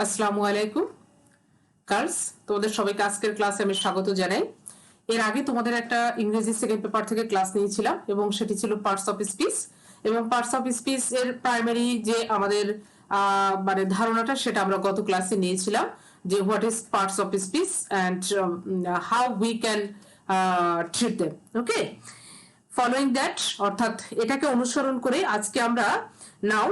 আসসালামু আলাইকুম গার্লস, তোমাদের সবাইকে আজকের ক্লাসে আমি স্বাগত জানাই। এর আগে তোমাদের একটা ইংরেজি সেকেন্ড পেপার থেকে ক্লাস নিয়েছিলাম এবং সেটি ছিল পার্টস অফ স্পিচ। এবং পার্টস অফ স্পিচ এর প্রাইমারি যে আমাদের মানে ধারণাটা সেটা আমরা গত ক্লাসে নিয়েছিলাম, যে what is parts of speech and how we can treat them. Okay, following that অর্থাৎ এটাকে অনুসরণ করে আজকে আমরা now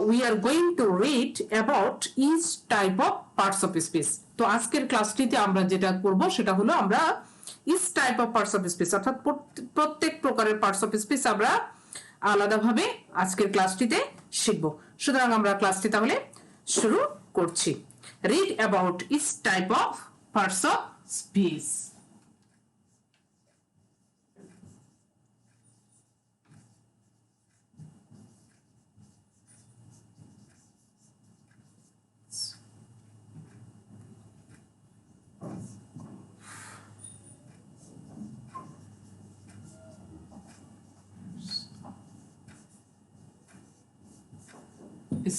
we are going to read about each type of parts of speech. তো আজকের ক্লাসটিতে আমরা যেটা করব সেটা হলো আমরা each type of parts of speech অর্থাৎ প্রত্যেক প্রকারের পার্টস অফ স্পিচ আমরা আলাদাভাবে আজকের ক্লাসটিতে শিখব। সুতরাং আমরা ক্লাসটি তাহলে শুরু করছি। Read about each type of parts of speech.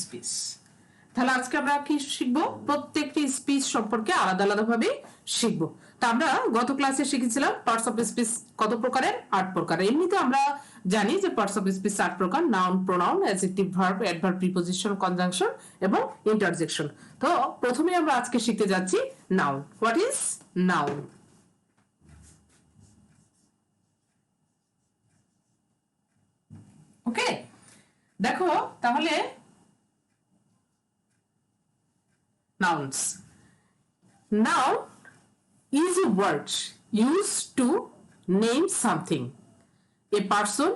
Speech, তাহলে আজকে আমরা কি শিখবো? প্রত্যেকটি স্পিচ সম্পর্কে আলাদা আলাদা ভাবে শিখবো। তা আমরা গত ক্লাসে শিখেছিলাম পার্টস অফ স্পিচ কত প্রকারের, 8 প্রকার। এমনিতে আমরা জানি যে পার্টস অফ স্পিচ 8 প্রকার: noun, pronoun, adjective, verb, adverb, preposition, conjunction এবং ইন্টারজেকশন। তো প্রথমে আমরা আজকে শিখতে যাচ্ছি noun. What is noun? Okay, দেখো তাহলে nouns. Noun is a word used to name something: a person,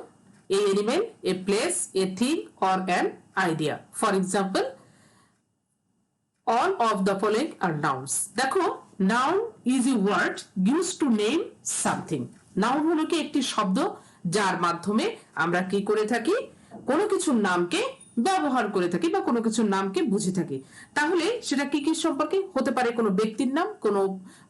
a animal, a place, a thing, or an idea. For example, all of the following are nouns. দেখো, noun is a word used to name something. Noun হলো কি একটি শব্দ যার মাধ্যমে আমরা কি করে থাকি? কোনো কিছুর নামকে ব্যবহার করে থাকি বা কোনো কিছুর নামকে বুঝে থাকি। তাহলে সেটা কি কি সম্পর্কে হতে পারে? কোনো ব্যক্তির নাম, কোনো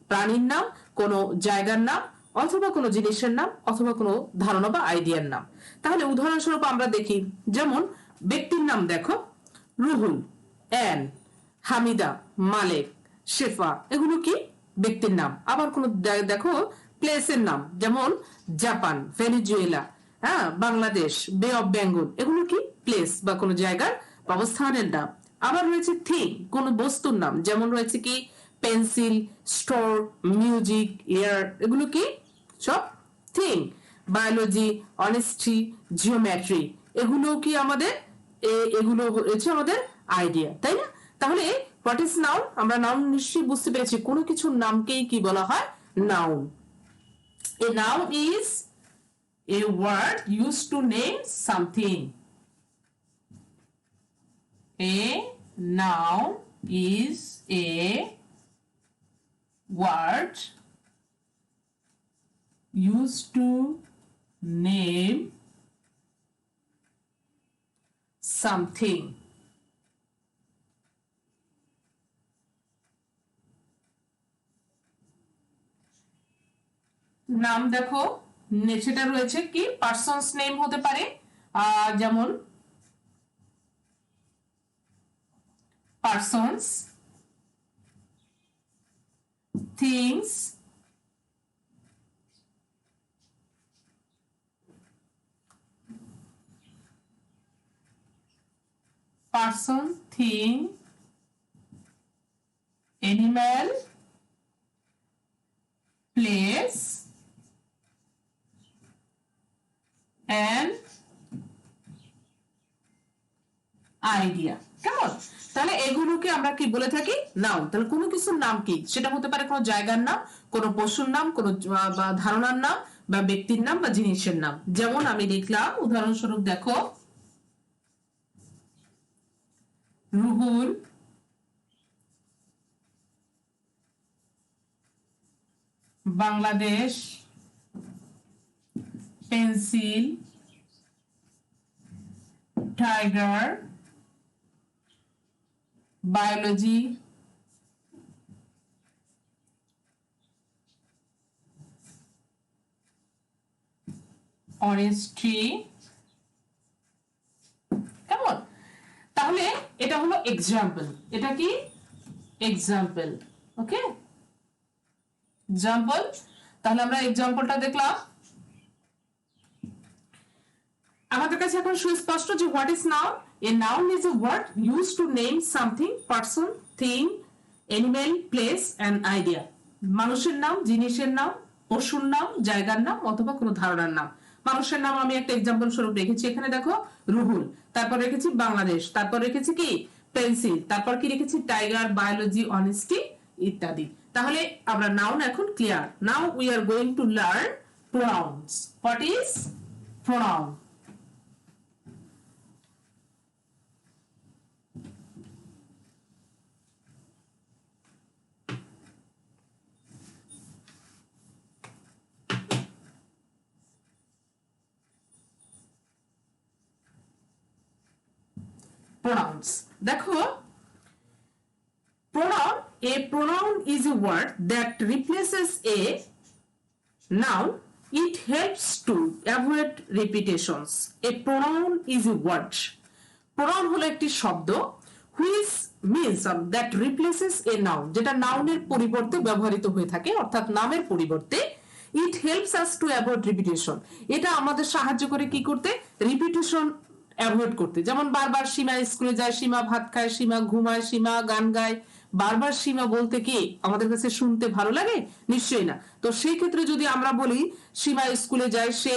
প্রাণীর নাম, কোনো জায়গার নাম, অথবা কোনো জিনিসের নাম, অথবা কোনো ধারণা বা আইডিয়ার নাম। তাহলে উদাহরণস্বরূপ আমরা দেখি, যেমন ব্যক্তির নাম দেখো, রুহুল, অ্যান, হামিদা, মালেক, শেফা, এগুলো কি ব্যক্তির নাম। আবার কোন দেখো প্লেসের নাম, যেমন জাপান, ভেনেজুয়েলা, হ্যাঁ, বাংলাদেশ, বে অফ বেঙ্গল, এগুলো কি প্লেস বা কোনো জায়গার অবস্থানের নাম। আবার রয়েছে থিং, কোন বস্তুর নাম, যেমন রয়েছে কি পেন্সিল, স্টোর, মিউজিক, এয়ার, এগুলো কি সব থিং। বায়োলজি, অনেস্টি, জিওমেট্রি, এগুলো কি আমাদের এগুলো হচ্ছে আমাদের আইডিয়া, তাই না? তাহলে হোয়াট ইজ নাউন? আমরা নাউন নিশ্চয়ই বুঝতে পেরেছি, কোনো কিছুর নামকেই কি বলা হয়? Noun. A noun is a word used to name something. A noun is a word used to name something. নাম দেখো, সেটা রয়েছে কি পার্সনস নেম হতে পারে, যেমন persons, things, person, thing, animal, place and idea. কেমন? তাহলে এগুলোকে আমরা কি বলে থাকি? নাউন। তাহলে কোনো কিছুর নাম কি? সেটা হতে পারে কোনো জায়গার নাম, কোনো পশুর নাম, কোনো ধারণার নাম, বা ব্যক্তির নাম, বা জিনিসের নাম। যেমন আমি লিখলাম, উদাহরণস্বরূপ দেখো, Ruhul Bangladesh, pencil, tiger, biology, honesty. কেমন? তাহলে এটা হলো এক্সাম্পল। এটা কি এক্সাম্পল। ওকে, এক্সাম্পল। তাহলে আমরা এক্সাম্পলটা দেখলাম। আমাদের কাছে এখন সুস্পষ্ট যে what is noun. A noun is a word use to name something, person, thing, animal, place and idea. মানুষের নাম, জিনিসের নাম, পশুর নাম, জায়গার নাম অথবা কোনো ধারণার নাম। মানুষের নাম আমি একটা এক্সাম্পল স্বরূপ রেখেছি, এখানে দেখো রুহুল, তারপর রেখেছি বাংলাদেশ, তারপর রেখেছি কি পেন্সিল, তারপর কি রেখেছি টাইগার, বায়োলজি, অনেস্টি ইত্যাদি। তাহলে আমরা নাউন এখন clear. Now we are going to learn pronounce. What is pronoun? Pronouns. দেখো, a pronoun is a word that replaces a noun. It helps to avoid repetitions. A pronoun is a word. Pronoun হলো একটি শব্দ which means that replaces a noun, যেটা নাউনের পরিবর্তে ব্যবহৃত হয়ে থাকে, অর্থাৎ নামের পরিবর্তে। It helps us to avoid repetition. এটা আমাদের সাহায্য করে কি করতে? রিপিটেশন অ্যাভয়েড করতে। যেমন বারবার সীমা স্কুলে যায়, সীমা ভাত খায়, সীমা ঘুমায়, সীমা গান গায়। বারবার সীমা বলতে কি আমাদের কাছে শুনতে ভালো লাগে? নিশ্চয়ই না। তো সেই ক্ষেত্রে যদি আমরা বলি সীমা স্কুলে যায়, সে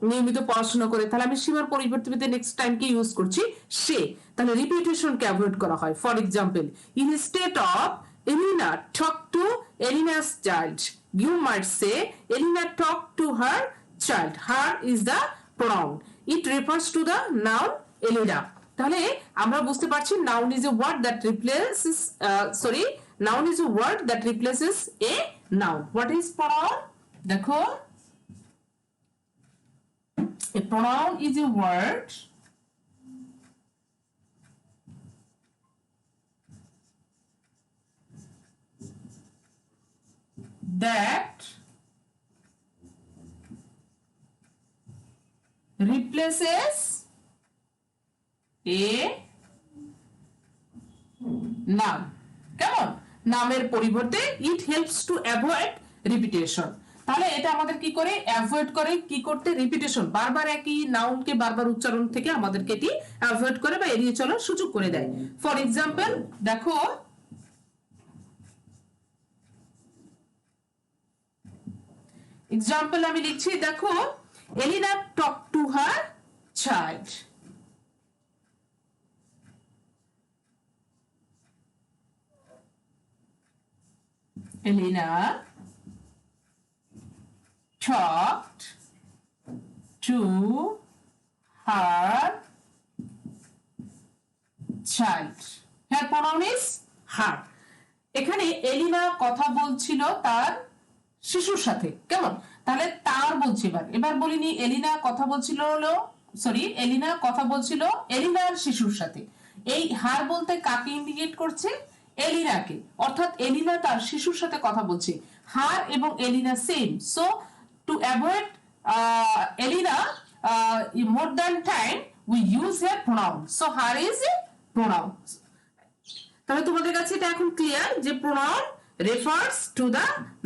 নিয়মিত পড়াশোনা করে, তাহলে আমি সীমার পরিবর্তে নেক্সট টাইম কি ইউজ করছি? সে। তাহলে রিপিটেশনকে অ্যাভয়েড করা হয়। For example, instead of Elina talk to Elina's child, you might say Elena talked to her child. Her is the pronoun. It refers to the noun Elena. তাহলে আমরা বুঝতে পারছি noun is a word that replaces noun is a word that replaces a noun. What is pronoun? দেখো, a pronoun is a word that replaces a noun. কেমন? নামের পরিবর্তে it helps to avoid repetition. তাহলে এটা আমাদের কি করে avoid করে? কি করতে? রিপিটেশন, বারবার একই নাউনকে বারবার উচ্চারণ থেকে আমাদেরকে এটি অ্যাভয়েড করে বা এড়িয়ে চলার সুযোগ করে দেয়। ফর এক্সাম্পল, দেখো, এক্সাম্পল আমি লিখছি, দেখো, Elina talk to her child. Elina talked to her child. Her pronoun is her. এখানে এলিনা কথা বলছিল তার শিশুর সাথে। কেমন? তাহলে তার বলছি, এবার বলিনি এলিনা কথা বলছিল এলিনা কথা বলছিল এলিনার শিশুর সাথে। এই হার বলতে কাকে ইন্ডিকেট করছে? এলিনাকে। অর্থাৎ এলিনা তার শিশুর সাথে কথা বলছে। হার এবং Elina same. So to avoid Elina more than time we use her pronoun. So her is a pronoun. তাহলে তোমাদের কাছে এটা এখন ক্লিয়ার যে pronoun refers to the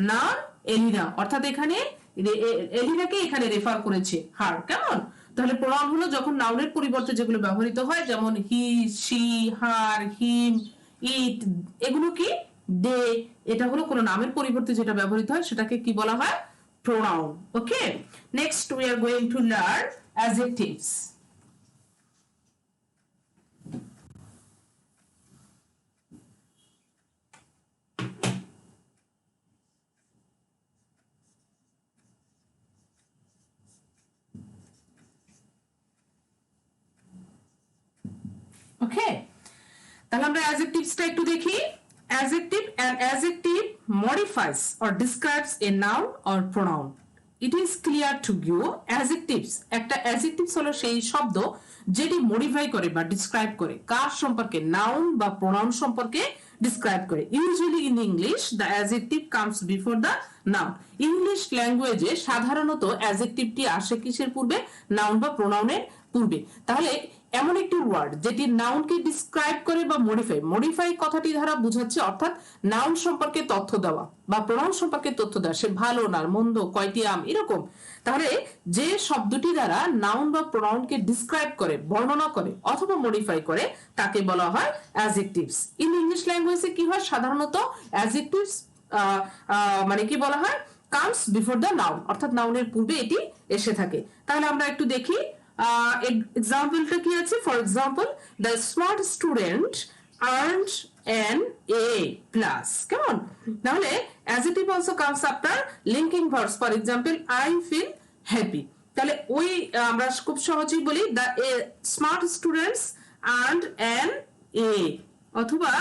noun এলিনা, অর্থাৎ এখানে এলিনাকে এখানে রেফার করেছে হার। কেমন? তাহলে প্রোনাউন হলো যখন নাউনের পরিবর্তে যেগুলো ব্যবহৃত হয়, যেমন হি, শি, হার, হিম, ইট, এগুলো কি দে, এটা হলো কোনো নামের পরিবর্তে যেটা ব্যবহৃত হয় সেটাকে কি বলা হয়? Pronoun. Okay, next we are going to learn adjectives. Okay, তাহলে আমরা অ্যাডজেক্টিভসটা একটু দেখি। Adjective, an adjective modifies or describes a noun or pronoun. It is clear to you. Adjectives, একটা adjectives হলো সেই শব্দ যেটি মডিফাই করে বা ডিসক্রাইব করে কার সম্পর্কে? নাউন বা প্রোনাউন সম্পর্কে ডিসক্রাইব করে। Usually in English the adjective comes before the noun. English ল্যাঙ্গুয়েজে সাধারণত অ্যাডজেক্টিভটি আসে কিসের পূর্বে? নাউন বা প্রোনাউনের পূর্বে। তাহলে এমন একটি ওয়ার্ড যেটি নাউনকে ডিসক্রাইব করে বা মডিফাই, মডিফাই কথাটি দ্বারা বোঝাচ্ছে অর্থাৎ নাউন সম্পর্কে তথ্য দেওয়া বা প্রোনাউন সম্পর্কে তথ্য দেওয়া, সে ভালো না মন্দ কয়টি আম এরকম। তাহলে যে শব্দটি দ্বারা নাউন বা প্রোনাউনকে ডিসক্রাইব করে, বর্ণনা করে অথবা মডিফাই করে তাকে বলা হয় অ্যাডজেক্টিভস। ইন ইংলিশ ল্যাঙ্গুয়েজে কি হয় সাধারণত অ্যাডজেক্টিভস মানে কি বলা হয়, কামস বিফোর দ্য নাউন, অর্থাৎ নাউনের পূর্বে এটি এসে থাকে। তাহলে আমরা একটু দেখি এক্সাম্পলটা কি আছে। For example, the smart student earned an A plus, কেমন? তাহলে adjective also comes after linking verbs. For example, I feel happy. তাহলে ওই আমরা খুব সহজেই বলি the smart students earned an A, অথবা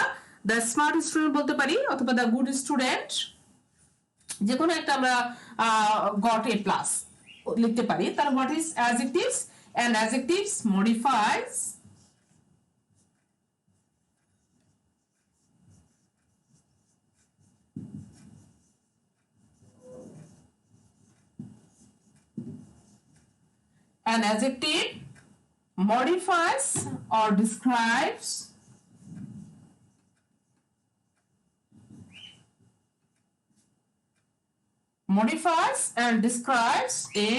the smart student বলতে পারি, অথবা the good student, যে কোনো একটা আমরা got A plus লিখতে পারি। তাহলে what is adjectives? And adjectives modifies an adjective modifies or describes and describes a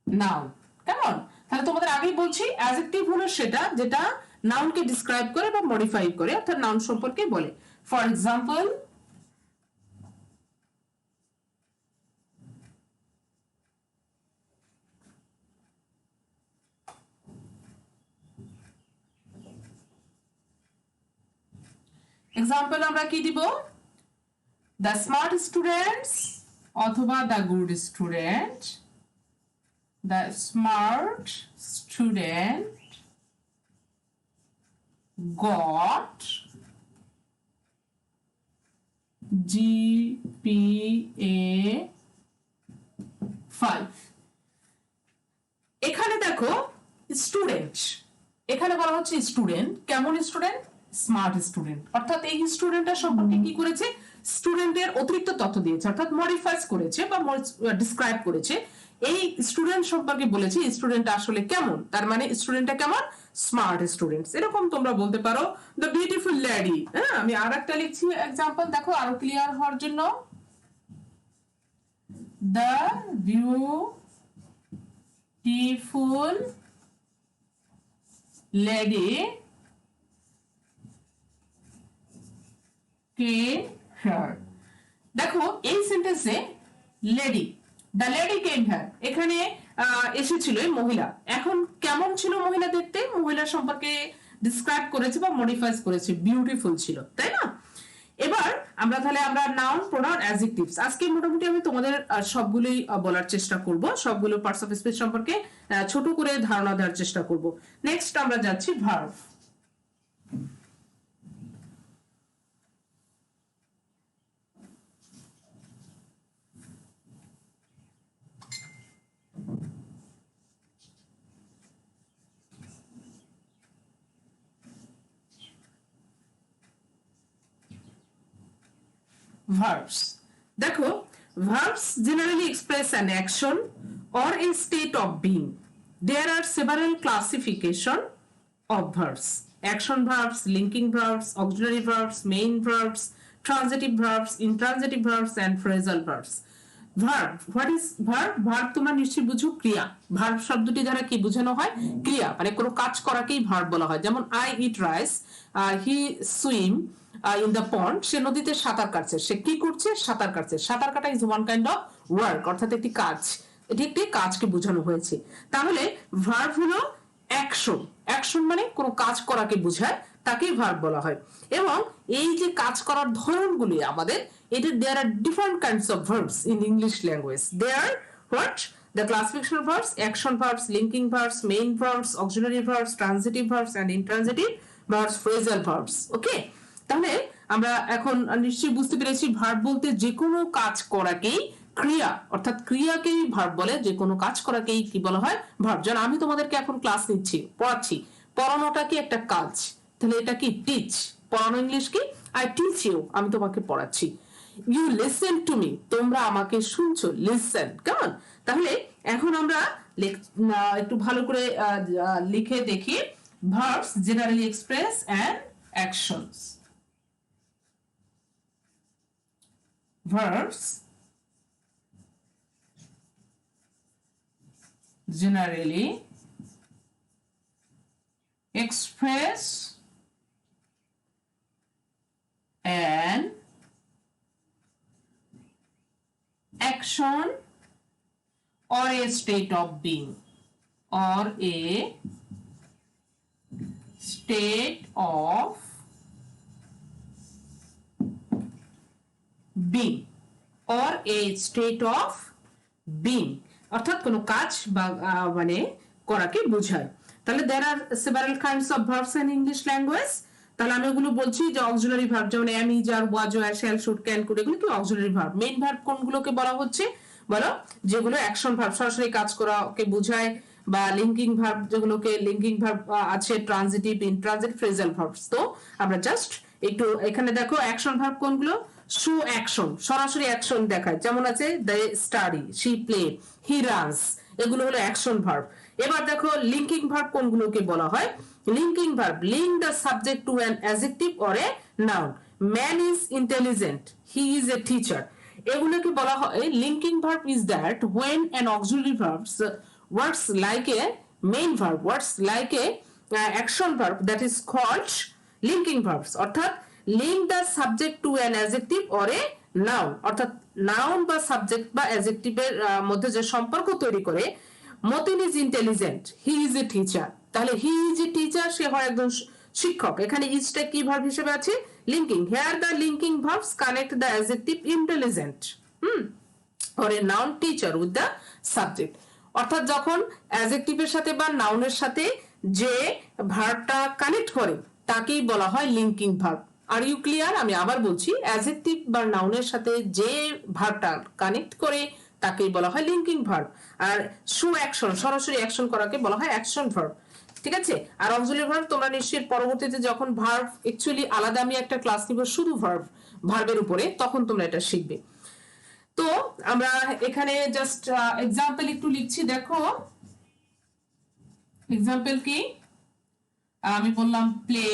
noun, কেমন? তাহলে তোমাদের আগেই বলছি অ্যাডজেক্টিভ হলো সেটা যেটা নাউনকে ডিসক্রাইব করে বা মডিফাই করে, অর্থাৎ নাউন সম্পর্কে বলে। ফর এক্সাম্পল, এক্সাম্পল আমরা কি দিব? দ্য স্মার্ট স্টুডেন্টস অথবা the good student, the smart student goat GPA 5। এখানে দেখো স্টুডেন্ট, এখানে বলা হচ্ছে স্টুডেন্ট, কেমন স্টুডেন্ট? Smart student. অর্থাৎ এই স্টুডেন্টের সম্পর্কে কি করেছে? স্টুডেন্টের অতিরিক্ত তথ্য দিয়েছে, অর্থাৎ মডিফাইজ করেছে বা ডিসক্রাইব করেছে। এই স্টুডেন্ট সম্পর্কে বলেছে স্টুডেন্ট আসলে কেমন, তার মানে স্টুডেন্টটা কেমন? Smart students. এরকম তোমরা বলতে পারো দ্য বিউটিফুল লেডি। হ্যাঁ, আমি আর একটা লিখছি এক্সাম্পল, দেখো আরো ক্লিয়ার হওয়ার জন্য। The beautiful lady came here। দেখো এই সেন্টেন্সে lady, the lady came here, এখানে এসেছিল এই মহিলা। এখন কেমন ছিল মহিলা দেখতে? মহিলা সম্পর্কে ডিসক্রাইব করেছে বা মডিফাইজ করেছে, বিউটিফুল ছিল, তাই না? এবার আমরা তাহলে আমরা নাউন, প্রোনাউন, অ্যাডজেক্টিভস আজকে মোটামুটি আমি তোমাদের সবগুলোই বলার চেষ্টা করব, সবগুলো পার্টস অফ স্পিচ সম্পর্কে ছোট করে ধারণা দেওয়ার চেষ্টা করব। নেক্সট আমরা যাচ্ছি ভার্ব। Verbs. দেখো, verbs generally express an action or a state of being. There are several classification of verbs: action verbs, linking verbs, auxiliary verbs, main verbs, transitive verbs, intransitive verbs, and phrasal verbs. Verb, what is verb? Verb তোমরা নিশ্চয়ই বুঝো, ক্রিয়া। verb শব্দটি দ্বারা কি বোঝানো হয়? ক্রিয়া, মানে কোনো কাজ করাকেই verb বলা হয়। যেমন I eat rice, he swim in the pond, সে নদীতে সাঁতার কাটছে। সে কি করছে? সাঁতার কাটছে। সাঁতার কাটা is one kind of work, অর্থাৎ একটি কাজ। এটি একটি কাজকে বোঝানো হয়েছে। তাহলে ভার্ব হলো অ্যাকশন। অ্যাকশন মানে কোনো কাজ করাকে বোঝায়, তাকেই ভার্ব বলা হয়। এবং এই যে কাজ করার ধরনগুলি আমাদের, এটা there are different kinds of verbs in English language. There what? The classification of verbs: action verbs, linking verbs, main verbs, auxiliary verbs, transitive verbs, and intransitive verbs, phrasal verbs. Okay? তাহলে আমরা এখন নিশ্চয়ই বুঝতে পেরেছি verb বলতে যে কোনো কাজ করাকেই ক্রিয়া, অর্থাৎ ক্রিয়াকেই ভার্ব বলে। যে কোনো কাজ করাকেই কি বলা হয়? ভার্ব। যেন আমি তোমাদেরকে এখন ক্লাস নিচ্ছি, পড়াচ্ছি, পড়ানোটা কি একটা কাজ, তাহলে এটা কি? টিচ। পড়ানো ইংলিশ কি? আই টিচ ইউ, আমি তোমাকে পড়াচ্ছি। ইউ লিসেন টু মি, তোমরা আমাকে শুনছো, লিসেন, কেমন? তাহলে এখন আমরা একটু ভালো করে লিখে দেখি verbs generally express and actions verbs generally express an action or a state of being or a state of being or a state of being অর্থাৎ কোনো কাজ বা মানে করাকে বোঝায় তাহলে there are several kinds of verbs in English language তাহলে আমি ওগুলো বলছি যে অক্সিলারি ভার্ব যেমন am is are was were shall should can could এগুলো কি অক্সিলারি ভার্ব মেইন ভার্ব কোনগুলোকে বলা হচ্ছে বলো যেগুলো অ্যাকশন ভার্ব সরাসরি কাজ করাকে বোঝায় বা লিঙ্কিং ভার্ব যেগুলোকে লিঙ্কিং ভার্ব আছে ট্রানজিটিভ ইনট্রানজিটিভ ফ্রেজাল ভার্বস তো আমরা জাস্ট একটু এখানে দেখো অ্যাকশন ভার্ব কোনগুলো শো অ্যাকশন সরাসরি অ্যাকশন দেখায় যেমন আছে they study she play he runs এগুলো হলো অ্যাকশন ভার্ব এবার দেখো লিঙ্কিং ভার্ব কোনগুলোকে বলা হয় linking verb link the subject to an adjective or a noun man is intelligent he is a teacher এগুলোকে বলা হয় linking verb is that when an auxiliary verb works like a main verb works like a action verb that is called linking verbs অর্থাৎ link the subject to an adjective or a noun অর্থাৎ noun বা subject বা adjective এর মধ্যে যে সম্পর্ক তৈরি করে Matin is intelligent he is a teacher তাহলে হি ইজ এ টিচার সে হয় একজন শিক্ষক এখানে ইজটা কি ভার্ব হিসেবে আছে linking here the linking verbs connect the adjective intelligent or a noun teacher with the subject অর্থাৎ যখন অ্যাডজেক্টিভের সাথে বা নাউনের সাথে যে ভার্বটা কানেক্ট করে তাকেই বলা হয় linking verb are you clear আমি আবার বলছি অ্যাডজেক্টিভ বা নাউনের সাথে যে ভার্বটা কানেক্ট করে তাকেই বলা হয় লিঙ্কিং ভার্ব আর শো অ্যাকশন সরাসরি অ্যাকশন করাকে বলা হয় অ্যাকশন ভার্ব ঠিক আছে আর অক্সিলারি ভার্ব তোমরা নিশ্চয়ই পরবর্তীতে যখন ভার্ব অ্যাকচুয়ালি আলাদা আমি একটা ক্লাস নিব শুধু ভার্বের উপরে তখন তোমরা এটা শিখবে তো আমরা এখানে জাস্ট एग्जांपल একটু লিখছি দেখো एग्जांपल কি আমি বললাম প্লে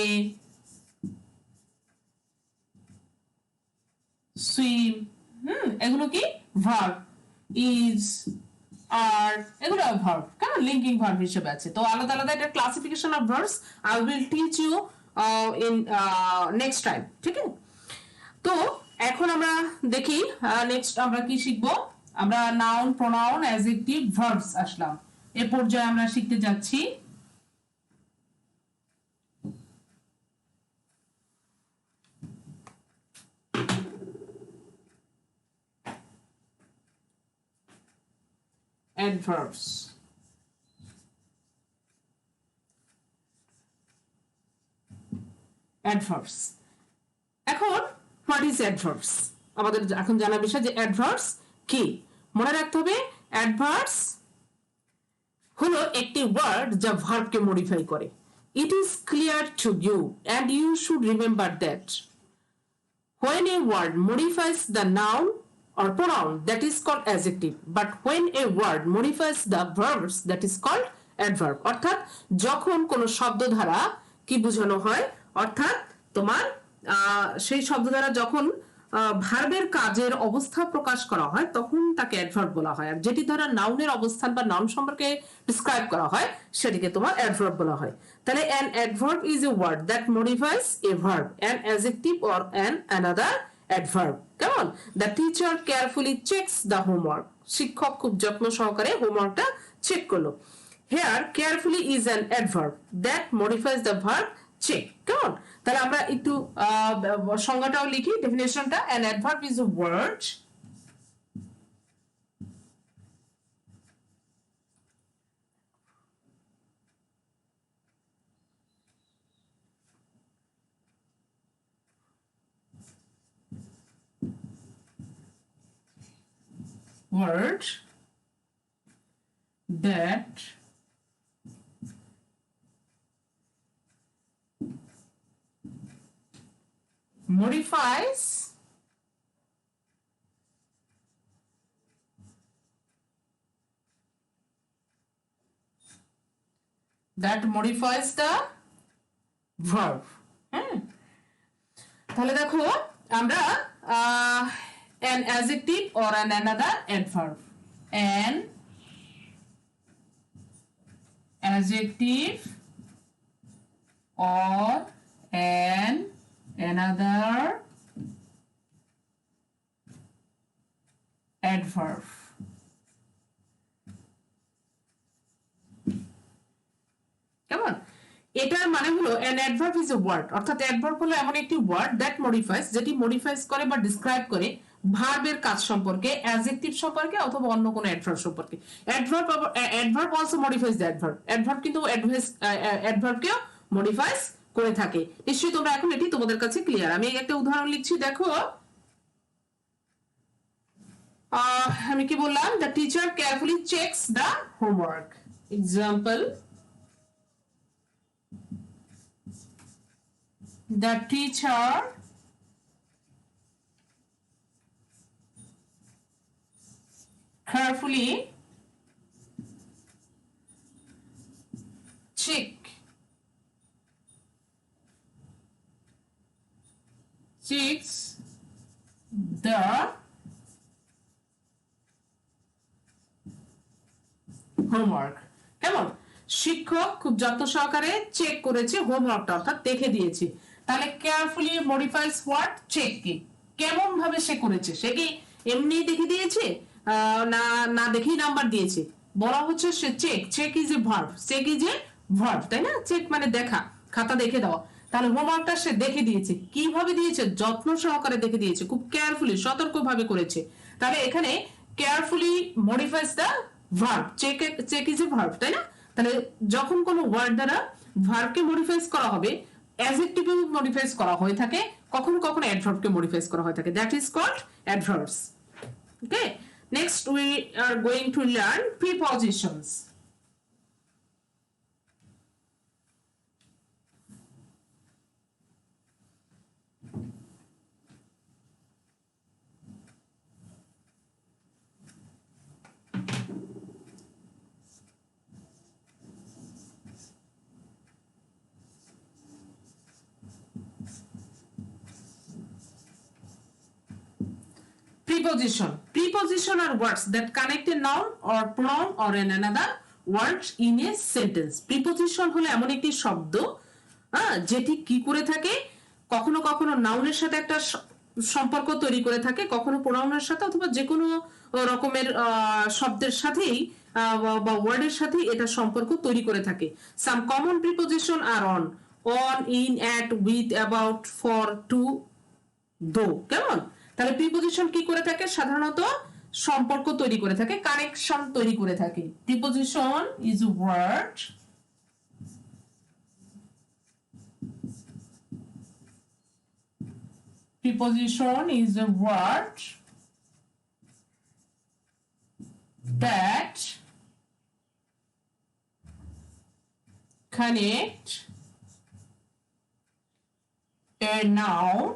সুইম এগুলো কি ভার্ব ইজ আর এগুলো ভার্ব কারণ লিঙ্কিং ভার্ব হিসেবে আছে তো আলাদা আলাদা এটা classification of verbs I will teach you in next time ঠিক আছে তো এখন আমরা দেখি নেক্সট আমরা কি শিখবো আমরা নাউন প্রোনাউন অ্যাডজেক্টিভ ভার্বস আসলাম এই পর্যায়ে আমরা শিখতে যাচ্ছি adverbs adverbs এখন what is adverbs আমাদের এখন জানা বিষয় যে adverbs কি মনে রাখতে হবে adverbs হলো একটি ওয়ার্ড যা ভার্বকে মডিফাই করে it is clear to you and you should remember that when a word modifies the noun or pronoun that is called adjective but when a word modifies the verbs that is called adverb অর্থাৎ যখন কোনো শব্দ দ্বারা কি বোঝানো হয় অর্থাৎ তোমার সেই শব্দ দ্বারা যখন ভার্বের কাজের অবস্থা প্রকাশ করা হয় তখন তাকে অ্যাডভার্ব বলা হয় আর যেটি দ্বারা নাউনের অবস্থান বা নাউন সম্পর্কে ডেসক্রাইব করা হয় সেটিকে তোমার অ্যাডভার্ব বলা হয় তাহলে an adverb is a word that modifies a verb an adjective or an another adverb কেমন the teacher carefully checks the homework শিক্ষক খুব যত্ন সহকারে হোমওয়ার্কটা চেক করলো here carefully is an adverb that modifies the verb check কেমন তাহলে আমরা একটু সংজ্ঞাটাও লিখি ডেফিনিশনটা an adverb is a word that modifies that modifies the verb. হ্যাঁ, তাহলে দেখো আমরা an adjective or an another adverb, an adjective or an another adverb. কেমন? এটার মানে হলো an adverb is a word, অর্থাৎ adverb হলো এমন একটি ওয়ার্ড that modifies, যেটি মডিফাইজ করে বা ডিসক্রাইব করে ভার্বের কাজ সম্পর্কে, অ্যাডজেক্টিভ সম্পর্কে অথবা অন্য কোনো অ্যাডভার্ব সম্পর্কে। Adverb also modifies the adverb, adverb কিন্তু অ্যাডভার্বকেও মডিফাইজ করে থাকে। নিশ্চয়ই তোমরা এখন এটি তোমাদের কাছে ক্লিয়ার। আমি একটা উদাহরণ লিখছি, দেখো আমি কি বললাম, the teacher carefully checks the homework. Example, the teacher carefully checks the homework. কেমন? শিক্ষক খুব যত্ন সহকারে চেক করেছে হোমওয়ার্কটা, অর্থাৎ দেখে দিয়েছে। তাহলে কেয়ারফুলি মডিফাইজ হোয়াট? চেক কে কেমন ভাবে সে করেছে, সে কি এমনি দেখে দিয়েছে না না দেখেই নাম্বার দিয়েছে? বলা হচ্ছে সে check is a verb, check is a verb, তাই না? চেক মানে দেখা, খাতা দেখে দেওয়া। তাহলে হোমওয়ার্কটা সে দেখে দিয়েছে, কিভাবে দিয়েছে? যত্ন সহকারে দেখে দিয়েছে, খুব কেয়ারফুলি সতর্ক ভাবে করেছে। তাহলে এখানে carefully modifies the verb, check is a verb, তাই না? তাহলে যখন কোনো ওয়ার্ড দ্বারা ভার্বকে মডিফাইজ করা হবে, অ্যাডজেক্টিভ মডিফাইজ করা হয়ে থাকে, কখনো কখনো অ্যাডভার্বকে মডিফাইজ করা হয়ে থাকে, that is called adverbs. Okay, next we are going to learn prepositions. Preposition are words that connect a noun or pronoun or an another word in a sentence. Preposition হলো এমন একটি শব্দ যেটি কি করে থাকে, কখনো কখনো নাউনের সাথে একটা সম্পর্ক তৈরি করে থাকে, কখনো প্রোনাউনের সাথে অথবা যে কোনো রকমের শব্দের সাথেই বা ওয়ার্ডের সাথে এটা সম্পর্ক তৈরি করে থাকে। Some common preposition are on, in, at, with, about, for, to, though. কেমন? তাহলে প্রিপজিশন কি করে থাকে? সাধারণত সম্পর্ক তৈরি করে থাকে, কানেকশন তৈরি করে থাকে। Preposition is a word that connect a noun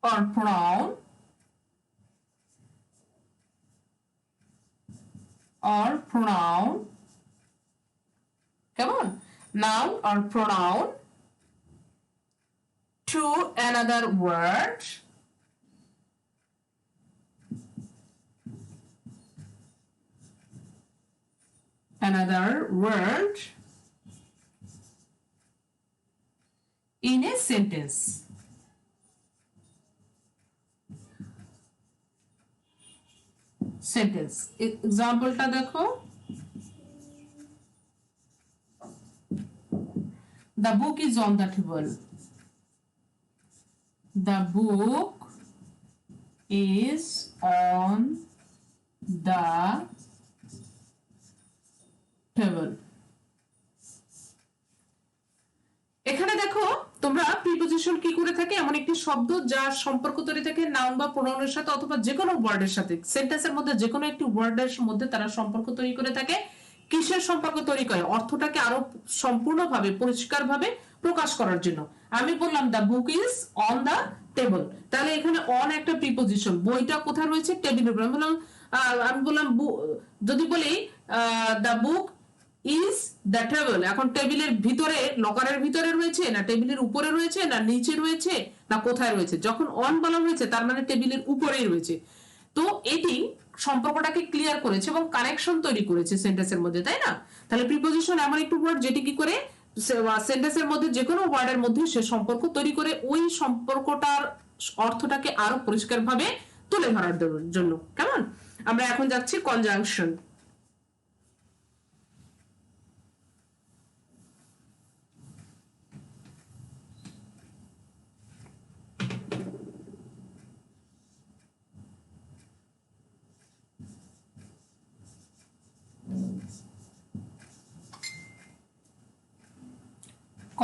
or pronoun কেমন? noun or pronoun to another word in a sentence. এক্সাম্পলটা দেখো, the book is on the table. The book is on the table. এখানে দেখো তোমরা preposition কি করে থাকে, এমন একটি শব্দ যার সম্পর্ক তৈরি থাকে নাউন বা প্রোনাউনের সাথে অথবা যে কোনো ওয়ার্ডের সাথে, সেন্টেন্সের মধ্যে যে কোনো একটি ওয়ার্ডের মধ্যে তারা সম্পর্ক তৈরি করে থাকে। কিসের সম্পর্ক তৈরি করে? অর্থটাকে আরো সম্পূর্ণভাবে পরিষ্কারভাবে প্রকাশ করার জন্য। আমি বললাম the book is on the table. তাহলে এখানে অন একটা প্রিপোজিশন, বইটা কোথায় রয়েছে? টেবিলের উপর। আমি বললাম যদি বলি the book is the table, এখন টেবিলের ভিতরে, লকারের ভিতরে রয়েছে, না টেবিলের উপরে রয়েছে, না নিচে রয়েছে, না কোথায় রয়েছে? যখন অন বলা হয়েছে তার মানে টেবিলের উপরেই রয়েছে। তো এটি সম্পর্কটাকে ক্লিয়ার করেছে এবং কানেকশন তৈরি করেছে সেন্টেন্সের মধ্যে, তাই না? তাহলে প্রিপোজিশন এমন একটি ওয়ার্ড যেটি কি করে সেন্টেন্সের মধ্যে যে কোনো ওয়ার্ডের মধ্যে সে সম্পর্ক তৈরি করে ওই সম্পর্কটার অর্থটাকে আরো পরিষ্কারভাবে তুলে ধরার জন্য। কেমন? আমরা এখন যাচ্ছি conjunction.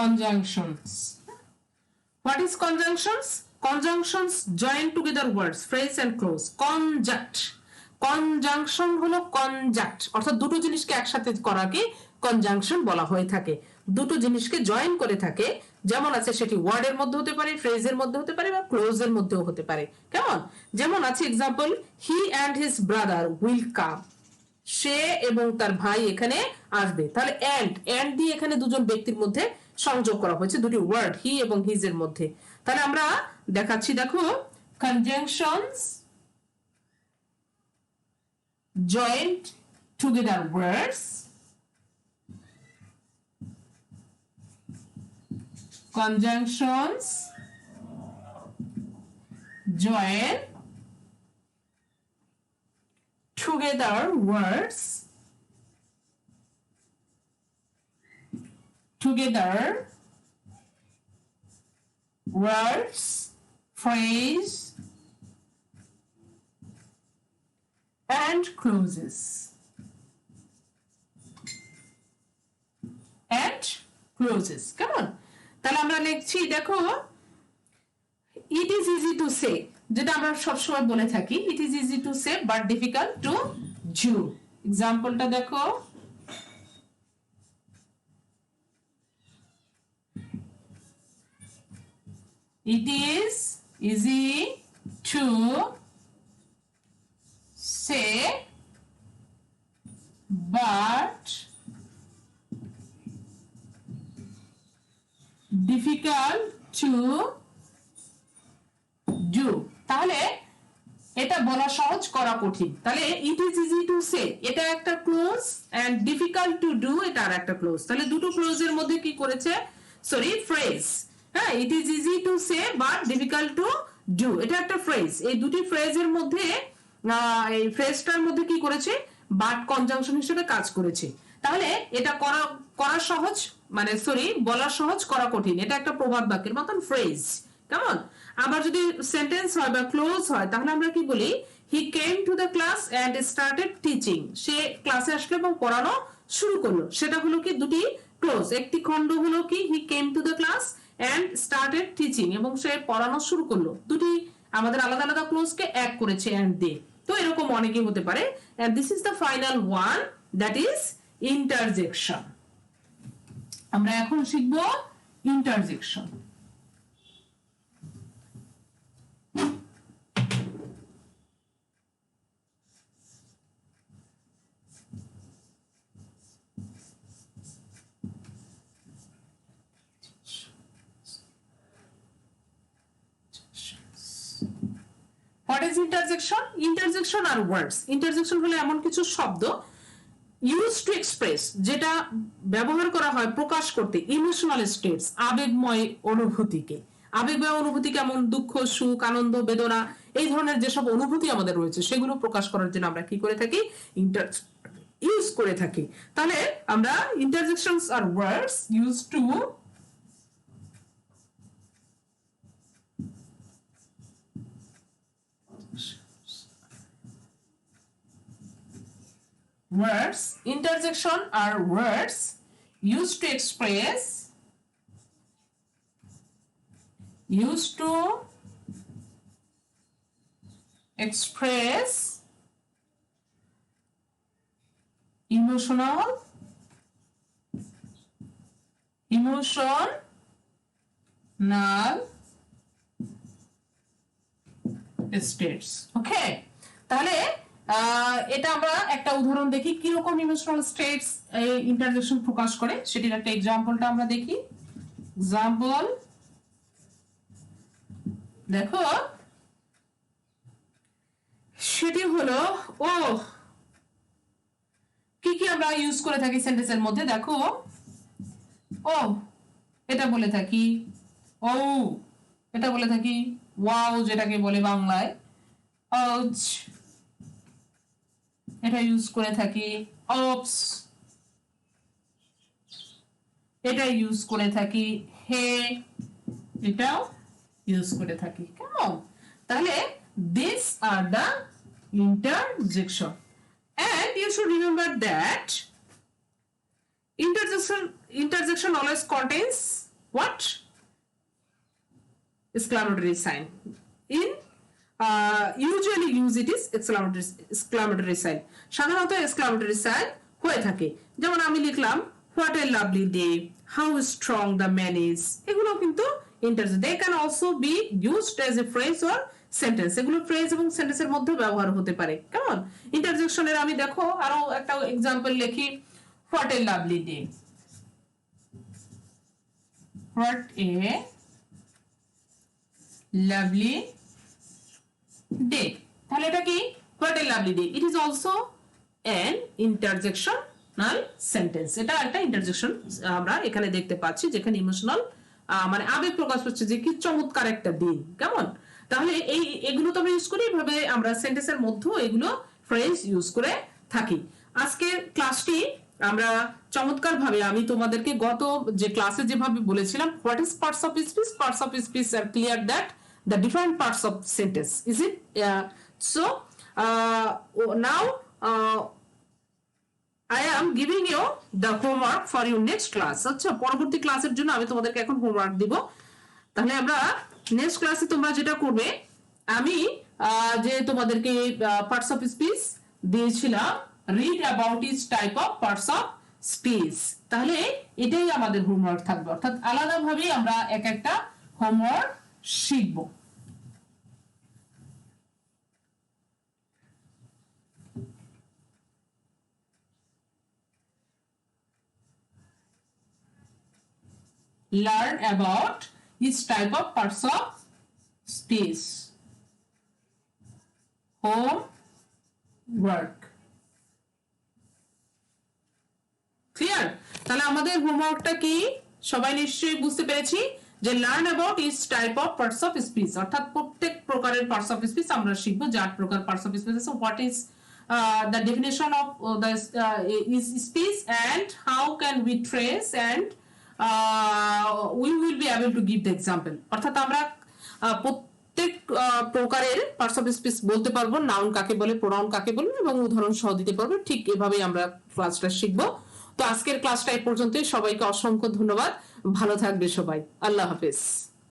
Conjunctions. What is conjunctions? Conjunctions join together words, phrase and clause. Conjunct. Conjunction হলো conjunct, অর্থাৎ দুটো জিনিসকে একসাথে করাকে কনজাংশন বলা হয়ে থাকে। দুটো জিনিসকে জয়েন করে থাকে, যেমন আছে সেটি ওয়ার্ডের মধ্যে হতে পারে, ফ্রেজের মধ্যে হতে পারে, বা ক্লোজের মধ্যেও হতে পারে। কেমন? যেমন আছে example, he and his brother will come, সে এবং তার ভাই এখানে আসবে। তাহলে এন্ড দিয়ে এখানে দুজন ব্যক্তির মধ্যে সংযোগ করা হয়েছে, দুটি ওয়ার্ড হি এবং হিজ এর মধ্যে। তাহলে আমরা দেখাচ্ছি, দেখো, conjunctions joined together words, conjunctions join together words, phrase and clauses. কেমন? তাহলে আমরা লিখছি, দেখো, it is easy to say, যেটা আমরা সবসময় বলে থাকি, it is easy to say but difficult to do. এক্সাম্পলটা দেখো, it is easy to say but difficult to do। তাহলে এটা বলা সহজ, করা কঠিন। তাহলে it is easy to say এটা একটা close, and difficult to do এটা আর একটা ক্লোজ। তাহলে দুটো ক্লোজের মধ্যে কি করেছে? ফ্রেজ। হ্যাঁ, it is easy to say but difficult to do এটা একটা ফ্রেজ। এই দুটি ফ্রেজের মধ্যে এই ফ্রেজটার মধ্যে কি করেছে? বাট কনজাংশন হিসেবে কাজ করেছে। তাহলে এটা করা সহজ, মানে বলা সহজ, করা কঠিন, এটা একটা প্রবাদ বাক্যের মতন ফ্রেজ। কেমন? আবার যদি সেন্টেন্স হয় বা ক্লোজ হয়, তাহলে আমরা কি বলি? He came to the class and started teaching, সে ক্লাসে আসলো এবং পড়ানো শুরু করলো। সেটা হলো কি দুটি ক্লোজ। একটি খণ্ড হলো কি he came to the class and started teaching, এবং সে পড়ানো শুরু করলো। দুটি আমাদের আলাদা আলাদা ক্লোজকে এক করেছে এন্ড দিয়ে। তো এরকম অনেকেই হতে পারে। And this is the final one, that is interjection. আমরা এখন শিখব interjection. What is interjection? Interjection are words. Interjection হলো এমন কিছু শব্দ used to express, যেটা ব্যবহার করা হয় প্রকাশ করতে ইমোশনাল স্টেটস, আবেগময় অনুভূতিকে। আবেগময় অনুভূতি কেমন? দুঃখ, সুখ, আনন্দ, বেদনা, এই ধরনের যেসব অনুভূতি আমাদের রয়েছে সেগুলো প্রকাশ করার জন্য আমরা কি করে থাকি? ইউজ করে থাকি। তাহলে আমরা interjections are words used to interjection are words used to express emotional states. Okay, তাহলে এটা আমরা একটা উদাহরণ দেখি কিরকম ইমোশনাল স্টেটস ইন্টারজেকশন প্রকাশ করে, সেটির একটা এক্সাম্পলটা আমরা দেখি। এক্সাম্পল দেখো, সেটি হলো ও, কি কি আমরা ইউজ করে থাকি সেন্টেন্সের মধ্যে, দেখো ও এটা বলে থাকি, ও এটা বলে থাকি, ওয়াও যেটাকে বলে বাংলায়, আউচ এটা ইউজ করে থাকি, অপস এটা ইউজ করে থাকি, হে এটাও ইউজ করে থাকি। কেমন? তাহলে these are the interjection, and you should remember that interjection always contains what? Exclamatory sign. In usually use it is exclamatory sign, সাধারণত exclamatory sign হয়ে থাকে। যেমন আমি লিখলাম what a lovely day, how strong the man is, এগুলো কিন্তু interjection, they can also be used as a phrase or sentence, এগুলো phrase এবং সেন্টেন্সের মধ্যে ব্যবহার হতে পারে। কেমন? ইন্টারজেকশনের আমি দেখো আরো একটা এক্সাম্পল লিখি, what a lovely day, what a lovely day, তাহলে এটা কি? what a lovely day, it is also an interjectional sentence, এটা একটা ইন্টারজেকশন আমরা এখানে দেখতে পাচ্ছি, যেখানে ইমোশনাল মানে আবেগ প্রকাশ পাচ্ছে যে কি চমৎকার একটা দিন। কেমন? তাহলে এগুলো তো আমরা ইউজ করি, এইভাবে আমরা সেন্টেন্সের মধ্যেও এগুলো ফ্রেজ ইউজ করে থাকি। আজকের ক্লাসটি আমরা চমৎকার ভাবে আমি তোমাদেরকে গত যে ক্লাসে যেভাবে বলেছিলাম, what is parts of speech, parts of speech are clear that the different parts of sentence, is it? So now I am giving you the homework for your next class. আচ্ছা, পরবর্তী ক্লাসের জন্য আমি তোমাদেরকে এখন হোমওয়ার্ক দিব। তাহলে আমরা নেক্সট ক্লাসে তোমরা যেটা করবে, আমি যে তোমাদেরকে পার্টস অফ স্পিচ দিয়েছিলাম, read about each type of parts of speech, তাহলে এটাই আমাদের হোমওয়ার্ক থাকবে, অর্থাৎ আলাদাভাবে আমরা এক একটা হোমওয়ার্ক শিখব। Learn about each type of parts of speech. Homework. Clear? তাহলে আমাদের হোমওয়ার্কটা কি সবাই নিশ্চয়ই বুঝতে পেরেছি, যে learn about each type of parts of speech, অর্থাৎ প্রত্যেক প্রকারের পার্টস অফ স্পিচ আমরা শিখবো, যার প্রকার পার্টস অফ স্পিচ আছে, what is the definition of the is speech, and how can we trace, and we will be able to give the example, অর্থাৎ আমরা প্রত্যেক প্রকারের পার্টস অফ স্পিচ বলতে পারবো, নাউন কাকে বলে, প্রোনাউন কাকে বলে, এবং উদাহরণ সহ দিতে পারবো। ঠিক এভাবেই আমরা ক্লাসটা শিখবো। তো আজকের ক্লাসটা এই পর্যন্তই, সবাইকে অসংখ্য ধন্যবাদ, ভালো থাকবে সবাই, আল্লাহ হাফেজ।